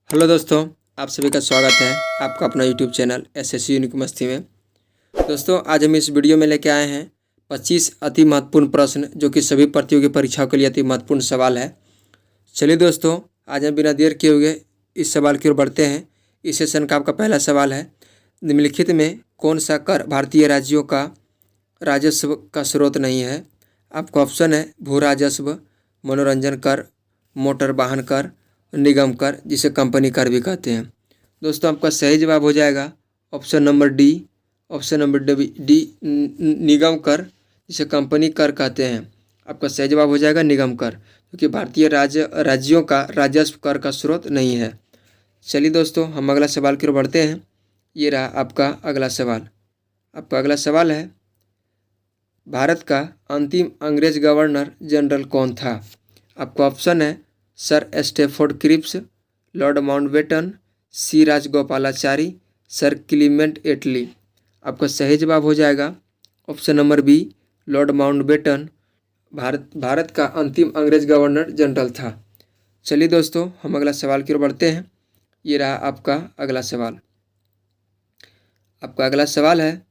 Hello दोस्तों, आप सभी का स्वागत है आपका अपना यूट्यूब चैनल एसएससी यूनिक मस्ती में। दोस्तों, आज हम इस वीडियो में लेके आए हैं 25 अति महत्वपूर्ण प्रश्न जो कि सभी प्रतियोगी परीक्षाओं के लिए अति महत्वपूर्ण सवाल है। चलिए दोस्तों, आज हम बिना देर किए हुए इस सवाल की ओर बढ़ते हैं। इस सेशन का आपका पहला सवाल है, निम्नलिखित में कौन सा कर भारतीय राज्यों का राजस्व का स्रोत नहीं है? आपका ऑप्शन है भू राजस्व, मनोरंजन कर, मोटर वाहन कर, निगम कर जिसे कंपनी कर भी कहते हैं। दोस्तों, आपका सही जवाब हो जाएगा option number D. Option number D निगम कर जिसे कंपनी कर कहते हैं। आपका सही जवाब हो जाएगा निगम कर, क्योंकि भारतीय राज्यों का राजस्व कर का स्रोत नहीं है। चलिए दोस्तों, हम अगला सवाल की ओर बढ़ते हैं। ये रहा आपका अगला सवाल। आपका अगला सवाल है, भारत का अंतिम अंग्रेज गवर्नर जनरल कौन था? आपका ऑप्शन है sir Stafford Cripps, lord Mountbatten, C Rajagopalachari, sir Clement Attlee. आपका सही जवाब हो जाएगा option number B, lord Mountbatten Bharat का अंतिम अंग्रेज गवर्नर जनरल था। चलिए दोस्तों, हम अगला सवाल की ओर बढ़ते हैं। ये रहा आपका अगला सवाल। आपका अगला सवाल है,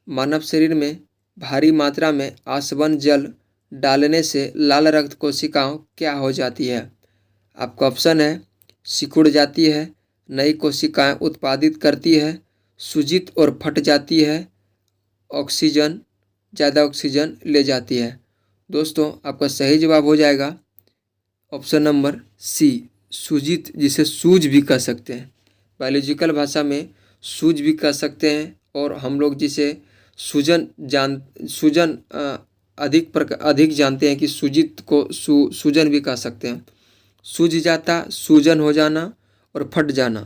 मानव शरीर में भारी मात्रा में आसवन जल डालने से लाल रक्त कोशिकाओं क्या हो जाती है? आपका ऑप्शन है सिकुड़ जाती है, नई कोशिकाएं उत्पादित करती है, सूजित और फट जाती है, ज़्यादा ऑक्सीजन ले जाती है। दोस्तों, आपका सही जवाब हो जाएगा ऑप्शन नंबर सी, सूजित, जिसे सूज भी कह सकते हैं। बायोलॉजिकल भाषा में सूज भी कह सकते हैं, और हम लोग जिसे सूजन अधिक जानते हैं कि सूजित को सूजन भी कह सकते हैं। सूज जाता, सूजन हो जाना और फट जाना,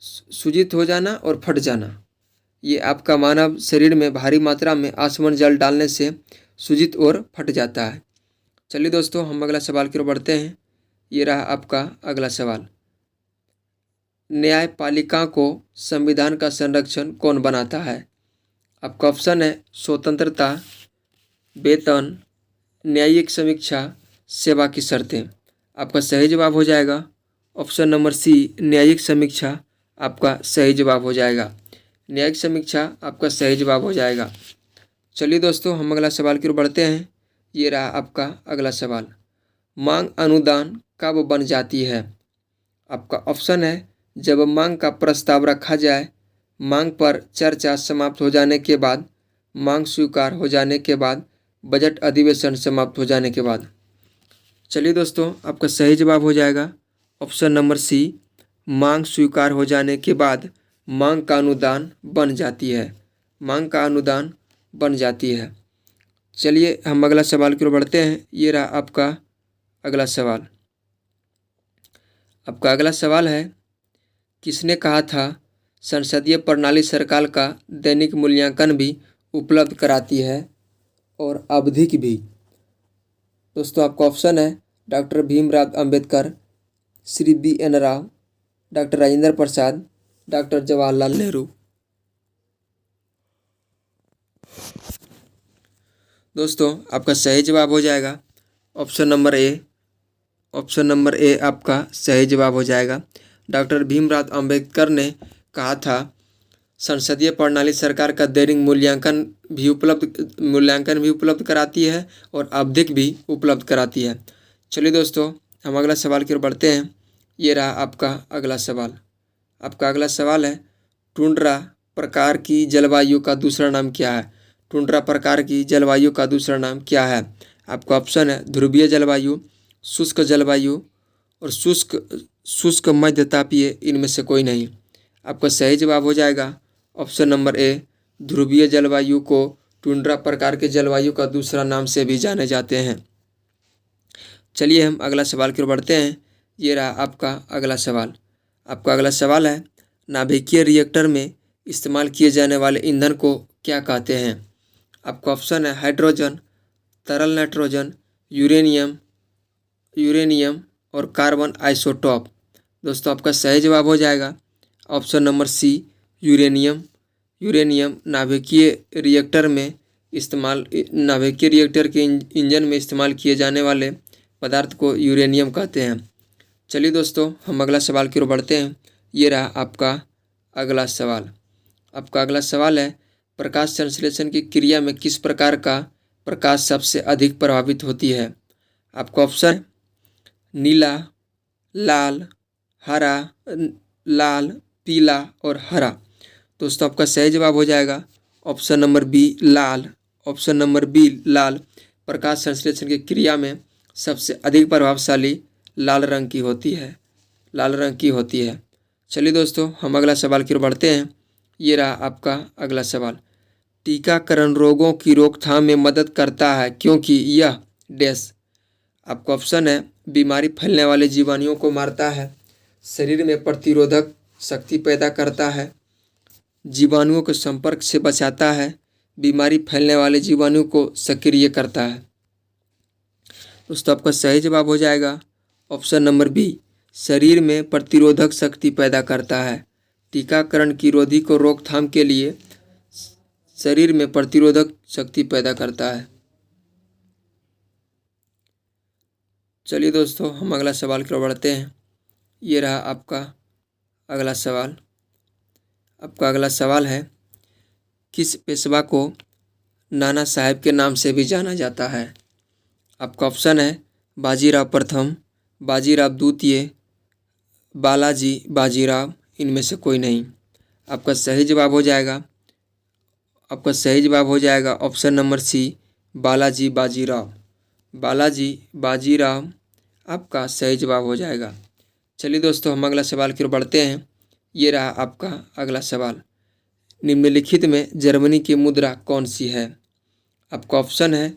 सूजित हो जाना और फट जाना, ये आपका मानव शरीर में भारी मात्रा में आसवन जल डालने से सूजित और फट जाता है। चलिए दोस्तों, हम अगला सवाल की ओर बढ़ते हैं। ये रहा आपका अगला सवाल। न्यायपालिका को संविधान का संरक्षण कौन बनाता है? आपका ऑप्शन है स्वतंत्रता, वेतन, न्यायिक समीक्षा, सेवा की शर्तें। आपका सही जवाब हो जाएगा ऑप्शन नंबर सी, न्यायिक समीक्षा। आपका सही जवाब हो जाएगा न्यायिक समीक्षा, आपका सही जवाब हो जाएगा। चलिए दोस्तों, हम अगला सवाल की ओर बढ़ते हैं। ये रहा आपका अगला सवाल। मांग अनुदान कब बन जाती है? आपका ऑप्शन है जब मांग का प्रस्ताव रखा जाए, मांग पर चर्चा समाप्त हो जाने के बाद, मांग स्वीकार हो जाने के बाद, बजट अधिवेशन समाप्त हो जाने के बाद। चलिए दोस्तों, आपका सही जवाब हो जाएगा ऑप्शन नंबर सी, मांग स्वीकार हो जाने के बाद मांग का अनुदान बन जाती है। मांग का अनुदान बन जाती है। चलिए हम अगला सवाल की ओर बढ़ते हैं। ये रहा आपका अगला सवाल। आपका अगला सवाल है, किसने कहा था संसदीय प्रणाली सरकार का दैनिक मूल्यांकन भी उपलब्ध कराती है और आवधिक भी? दोस्तों, आपका ऑप्शन है doctor Bhimrao Ambedkar, Shri BN Rao, doctor Rajendra Prasad, doctor Jawaharlal Nehru. दोस्तों, आपका सही जवाब हो जाएगा option number A. Option number A आपका सही जवाब हो जाएगा। डॉक्टर भीमराव अंबेडकर ने कहा था संसदीय प्रणाली सरकार का दैनिक मूल्यांकन भी उपलब्ध कराती है और आवधिक भी उपलब्ध कराती है। चलिए दोस्तों, हम अगला सवाल की ओर बढ़ते हैं। ये रहा आपका अगला सवाल। आपका अगला सवाल है, टुंड्रा प्रकार की जलवायु का दूसरा नाम क्या है? टुंड्रा प्रकार की जलवायु का दूसरा नाम क्या है? आपका ऑप्शन है ध्रुवीय जलवायु, शुष्क जलवायु और शुष्क मध्य तापीय, इनमें से कोई नहीं। आपका सही जवाब हो जाएगा ऑप्शन नंबर ए, ध्रुवीय जलवायु को टुंड्रा प्रकार के जलवायु का दूसरा नाम से भी जाने जाते हैं। चलिए हम अगला सवाल की ओर बढ़ते हैं। ये रहा आपका अगला सवाल। आपका अगला सवाल है, नाभिकीय रिएक्टर में इस्तेमाल किए जाने वाले ईंधन को क्या कहते हैं? आपका ऑप्शन है हाइड्रोजन, तरल नाइट्रोजन, यूरेनियम और कार्बन आइसोटोप। दोस्तों, आपका सही जवाब हो जाएगा ऑप्शन नंबर सी, यूरेनियम नाभिकीय रिएक्टर के इंजन में इस्तेमाल किए जाने वाले पदार्थ को यूरेनियम कहते हैं। चलिए दोस्तों, हम अगला सवाल की ओर बढ़ते हैं। ये रहा आपका अगला सवाल। आपका अगला सवाल है, प्रकाश संश्लेषण की क्रिया में किस प्रकार का प्रकाश सबसे अधिक प्रभावित होती है? आपका ऑप्शन है नीला, लाल, हरा, लाल, पीला और हरा। दोस्तों आपका सही जवाब हो जाएगा ऑप्शन नंबर बी, लाल। ऑप्शन नंबर बी, लाल। प्रकाश संश्लेषण की क्रिया में सबसे अधिक प्रभावशाली लाल रंग की होती है, लाल रंग की होती है। चलिए दोस्तों, हम अगला सवाल की ओर बढ़ते हैं। ये रहा आपका अगला सवाल। टीकाकरण रोगों की रोकथाम में मदद करता है क्योंकि यह डैश। आपका ऑप्शन है बीमारी फैलने वाले जीवाणुओं को मारता है, शरीर में प्रतिरोधक शक्ति पैदा करता है, जीवाणुओं के संपर्क से बचाता है, बीमारी फैलने वाले जीवाणु को सक्रिय करता है। दोस्तों आपका सही जवाब हो जाएगा ऑप्शन नंबर बी, शरीर में प्रतिरोधक शक्ति पैदा करता है। टीकाकरण की रोधी को रोकथाम के लिए शरीर में प्रतिरोधक शक्ति पैदा करता है। चलिए दोस्तों, हम अगला सवाल की ओर बढ़ते हैं। ये रहा आपका अगला सवाल। आपका अगला सवाल है, किस पेशवा को नाना साहेब के नाम से भी जाना जाता है? आपका ऑप्शन है बाजीराव प्रथम, बाजीराव द्वितीय, बालाजी बाजीराव, इनमें से कोई नहीं। आपका सही जवाब हो जाएगा, आपका सही जवाब हो जाएगा option number C, Balaji Bajirao. Balaji Bajirao आपका सही जवाब हो जाएगा। चलिए दोस्तों, हम अगला सवाल की ओर बढ़ते हैं। ये रहा आपका अगला सवाल। निम्नलिखित में जर्मनी की मुद्रा कौन सी है? आपका ऑप्शन है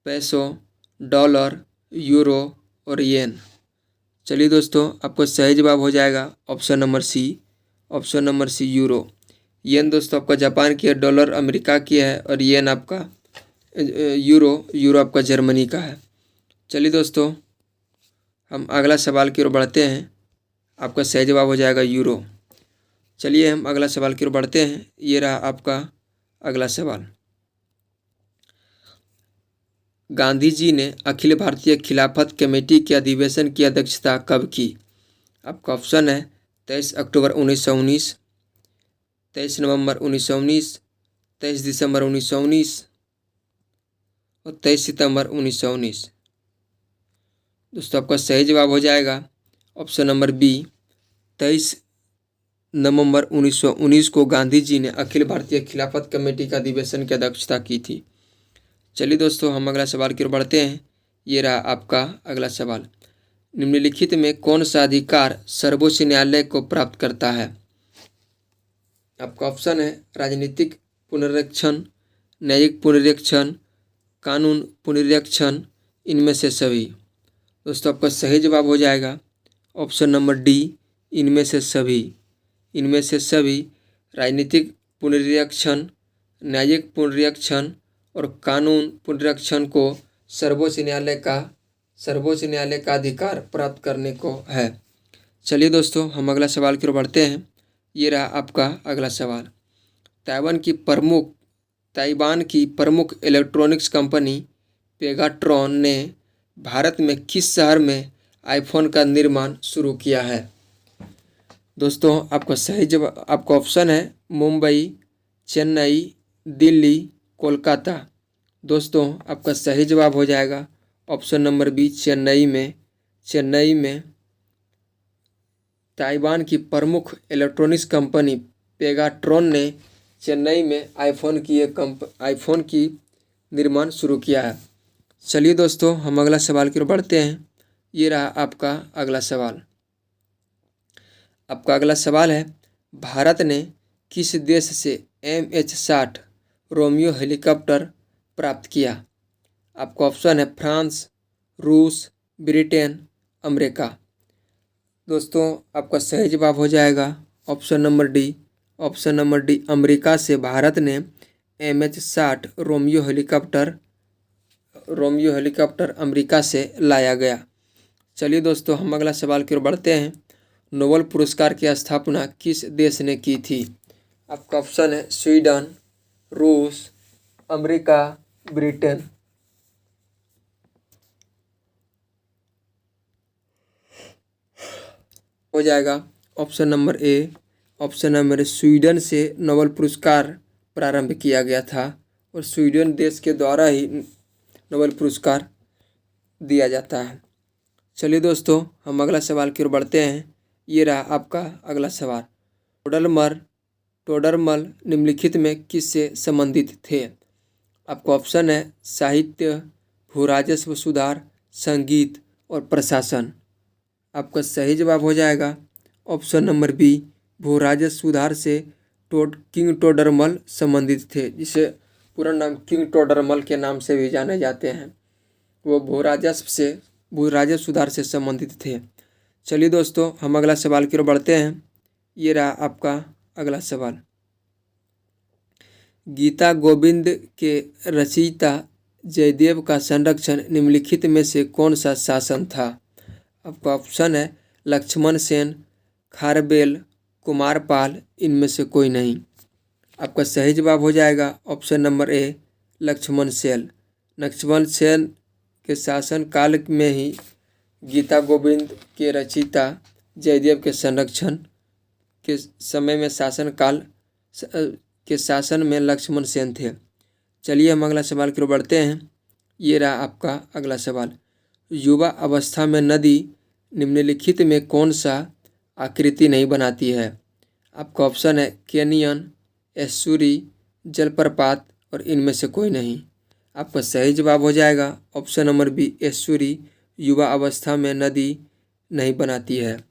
पैसो, डॉलर, यूरो और येन। चलिए दोस्तों, आपको सही जवाब हो जाएगा option number C, option number C, euro. Yen दोस्तों आपका जापान की है, डॉलर अमेरिका की है और येन आपका यूरो आपका जर्मनी का है। चलिए दोस्तों, हम अगला सवाल की ओर बढ़ते हैं। आपका सही जवाब हो जाएगा यूरो। चलिए हम अगला सवाल की ओर बढ़ते हैं। ये रहा आपका अगला सवाल। गांधी जी ने अखिल भारतीय खिलाफत कमेटी के अधिवेशन की अध्यक्षता कब की? आपका ऑप्शन है 23 अक्टूबर 1919, 23 नवंबर 1919, 23 दिसंबर 1919 और 23 सितंबर 1919। दोस्तों आपका सही जवाब हो जाएगा ऑप्शन नंबर बी, 23 नवंबर 1919 को गांधी जी ने अखिल भारतीय खिलाफत कमेटी का अधिवेशन की अध्यक्षता की थी। चलिए दोस्तों, हम अगला सवाल की ओर बढ़ते हैं। ये रहा आपका अगला सवाल। निम्नलिखित में कौन सा अधिकार सर्वोच्च न्यायालय को प्राप्त करता है? आपका ऑप्शन है राजनीतिक पुनरीक्षण, न्यायिक पुनरीक्षण, कानून पुनरीक्षण, इनमें से सभी। दोस्तों आपका सही जवाब हो जाएगा ऑप्शन नंबर डी, इनमें से सभी। इनमें से सभी राजनीतिक पुनरीक्षण, न्यायिक पुनरीक्षण और कानून पुनरीक्षण को सर्वोच्च न्यायालय का अधिकार प्राप्त करने को है। चलिए दोस्तों, हम अगला सवाल की ओर बढ़ते हैं। ये रहा आपका अगला सवाल। ताइवान की प्रमुख इलेक्ट्रॉनिक्स कंपनी पेगाट्रॉन ने भारत में किस शहर में आईफोन का निर्माण शुरू किया है? दोस्तों आपका सही जवाब, आपका ऑप्शन है मुंबई, चेन्नई, दिल्ली, कोलकाता। दोस्तों आपका सही जवाब हो जाएगा ऑप्शन नंबर बी, चेन्नई में ताइवान की प्रमुख इलेक्ट्रॉनिक्स कंपनी पेगाट्रॉन ने चेन्नई में आईफोन की निर्माण शुरू किया है। चलिए दोस्तों, हम अगला सवाल की ओर बढ़ते हैं। ये रहा आपका अगला सवाल। आपका अगला सवाल है, भारत ने किस देश से MH-60 रोमियो हेलीकॉप्टर प्राप्त किया? आपका ऑप्शन है फ्रांस, रूस, ब्रिटेन, अमेरिका। दोस्तों आपका सही जवाब हो जाएगा ऑप्शन नंबर डी, अमेरिका से भारत ने MH-60 रोमियो हेलीकॉप्टर अमेरिका से लाया गया। चलिए दोस्तों, हम अगला सवाल की ओर बढ़ते हैं। नोबेल पुरस्कार की स्थापना किस देश ने की थी? आपका ऑप्शन है स्वीडन, रूस, अमेरिका, ब्रिटेन। हो जाएगा option number A. Option number A, Sweden से नोबेल पुरस्कार प्रारंभ किया गया था और स्वीडन देश के द्वारा ही नोबेल पुरस्कार दिया जाता है। चलिए दोस्तों, हम अगला सवाल की ओर बढ़ते हैं। ये रहा आपका अगला सवाल। टोडरमल निम्नलिखित में किससे संबंधित थे? आपको ऑप्शन है साहित्य, भू राजस्व सुधार, संगीत और प्रशासन। आपका सही जवाब हो जाएगा ऑप्शन नंबर बी, भू राजस्व सुधार से किंग टोडरमल संबंधित थे, जिसे पूरा नाम किंग टोडरमल के नाम से भी जाने जाते हैं। वो भू राजस्व सुधार से संबंधित थे। चलिए दोस्तों, हम अगला सवाल की ओर बढ़ते हैं। ये रहा आपका अगला सवाल। गीता गोविंद के रचयिता जयदेव का संरक्षण निम्नलिखित में से कौन सा शासन था? आपका ऑप्शन है लक्ष्मण सेन, खारबेल, कुमारपाल, इनमें से कोई नहीं। आपका सही जवाब हो जाएगा option number A, Lakshman Sen के शासन काल में ही गीता गोविंद के रचयिता जयदेव के संरक्षण के समय में शासन में लक्ष्मण सेन थे। चलिए हम अगला सवाल की ओर बढ़ते हैं। ये रहा आपका अगला सवाल। युवा अवस्था में नदी निम्नलिखित में कौन सा आकृति नहीं बनाती है? आपका ऑप्शन है कैनियन, एस्चुरी, जलप्रपात और इनमें से कोई नहीं। आपका सही जवाब हो जाएगा ऑप्शन नंबर बी, एस्चुरी युवा अवस्था में नदी नहीं बनाती है।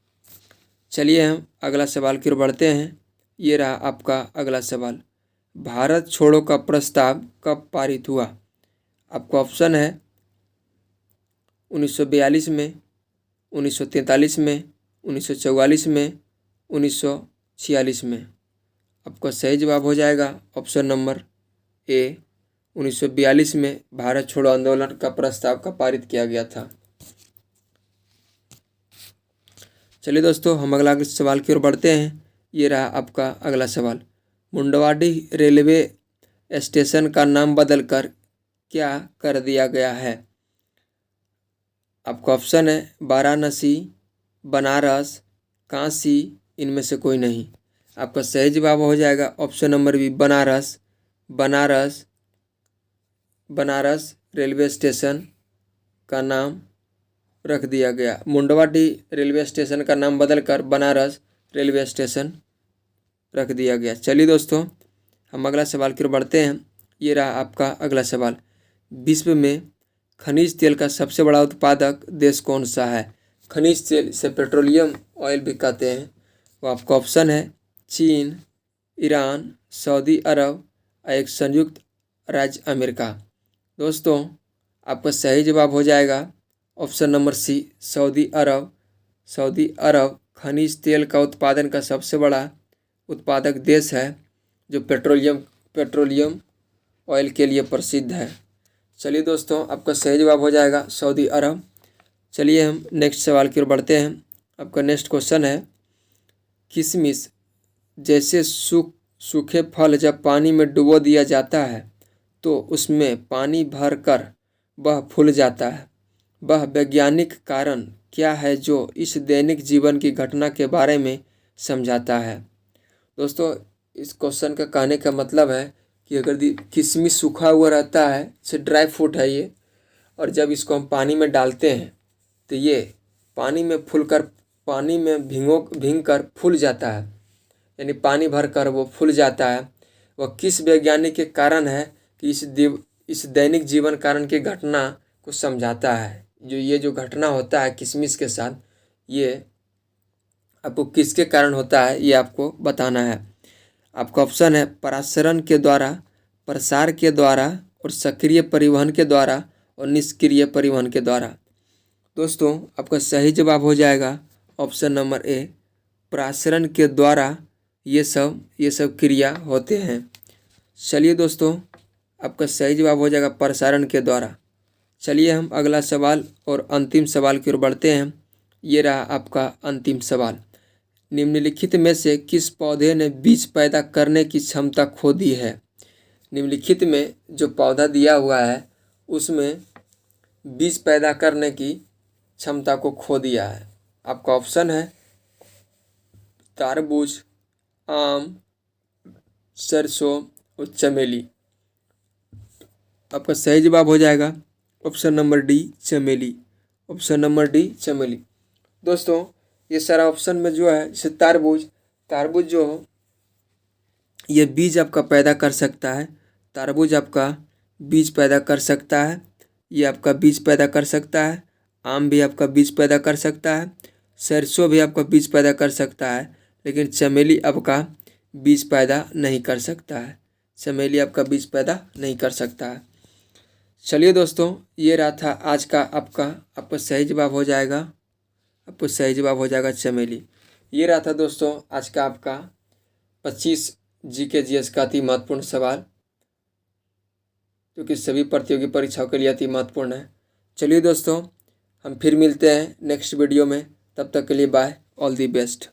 चलिए हम अगला सवाल की ओर बढ़ते हैं। ये रहा आपका अगला सवाल। भारत छोड़ो का प्रस्ताव कब पारित हुआ? आपका ऑप्शन है 1942 में, 1943 में, 1944 में, 1946 में। आपका सही जवाब हो जाएगा ऑप्शन नंबर ए, 1942 में भारत छोड़ो आंदोलन का प्रस्ताव का पारित किया गया था। चलिए दोस्तों, हम अगला सवाल की ओर बढ़ते हैं। ये रहा आपका अगला सवाल। मुंडवाडी रेलवे स्टेशन का नाम बदलकर क्या कर दिया गया है? आपका ऑप्शन है वाराणसी, बनारस, काशी, इनमें से कोई नहीं। आपका सही जवाब हो जाएगा option number B, Banaras railway station का नाम रख दिया गया। मुंडवाडी रेलवे स्टेशन का नाम बदलकर बनारस रेलवे स्टेशन रख दिया गया। चलिए दोस्तों, हम अगला सवाल की ओर बढ़ते हैं। ये रहा आपका अगला सवाल। विश्व में खनिज तेल का सबसे बड़ा उत्पादक देश कौन सा है? खनिज तेल से पेट्रोलियम ऑयल भी कहते हैं। वो आपका ऑप्शन है चीन, ईरान, सऊदी अरब और एक संयुक्त राज्य अमेरिका। दोस्तों, आपका सही जवाब हो जाएगा ऑप्शन नंबर सी, सऊदी अरब खनिज तेल का उत्पादन का सबसे बड़ा उत्पादक देश है, जो पेट्रोलियम ऑयल के लिए प्रसिद्ध है। चलिए दोस्तों, आपका सही जवाब हो जाएगा सऊदी अरब। चलिए हम नेक्स्ट सवाल की ओर बढ़ते हैं। आपका नेक्स्ट क्वेश्चन है, किशमिश जैसे सूखे फल जब पानी में डुबो दिया जाता है तो उसमें पानी भरकर वह फूल जाता है। वह वैज्ञानिक कारण क्या है जो इस दैनिक जीवन की घटना के बारे में समझाता है? दोस्तों, इस क्वेश्चन का कहने का मतलब है कि अगर किशमिश सूखा हुआ रहता है, जैसे ड्राई फ्रूट है ये, और जब इसको हम पानी में डालते हैं तो ये पानी में भीग कर फूल जाता है, यानी पानी भर कर वो फूल जाता है। वह किस वैज्ञानिक के कारण है कि इस दैनिक जीवन कारण की घटना को समझाता है। जो घटना होता है किशमिश के साथ, ये आपको किसके कारण होता है ये आपको बताना है। आपका ऑप्शन है परासरण के द्वारा, प्रसार के द्वारा और सक्रिय परिवहन के द्वारा और निष्क्रिय परिवहन के द्वारा। दोस्तों, आपका सही जवाब हो जाएगा ऑप्शन नंबर ए, परासरण के द्वारा ये सब क्रिया होते हैं। चलिए दोस्तों, आपका सही जवाब हो जाएगा प्रसारण के द्वारा। चलिए हम अगला सवाल और अंतिम सवाल की ओर बढ़ते हैं। ये रहा आपका अंतिम सवाल। निम्नलिखित में से किस पौधे ने बीज पैदा करने की क्षमता खो दी है? निम्नलिखित में जो पौधा दिया हुआ है उसमें बीज पैदा करने की क्षमता को खो दिया है। आपका ऑप्शन है तरबूज, आम, सरसों और चमेली। आपका सही जवाब हो जाएगा ऑप्शन नंबर डी, चमेली। ऑप्शन नंबर डी, चमेली। दोस्तों ये सारा ऑप्शन में जो है, जैसे तरबूज जो हो ये बीज आपका पैदा कर सकता है। तरबूज आपका बीज पैदा कर सकता है, ये आपका बीज पैदा कर सकता है। आम भी आपका बीज पैदा कर सकता है, सरसों भी आपका बीज पैदा कर सकता है, लेकिन चमेली आपका बीज पैदा नहीं कर सकता है। चमेली आपका बीज पैदा नहीं कर सकता है। चलिए दोस्तों, ये रहा था आज का आपका सही जवाब हो जाएगा, आपको सही जवाब हो जाएगा चमेली। ये रहा था दोस्तों आज का आपका 25 जीके जीएस का अति महत्वपूर्ण सवाल, जो कि सभी प्रतियोगी परीक्षाओं के लिए अति महत्वपूर्ण है। चलिए दोस्तों, हम फिर मिलते हैं नेक्स्ट वीडियो में। तब तक के लिए बाय, ऑल दी बेस्ट।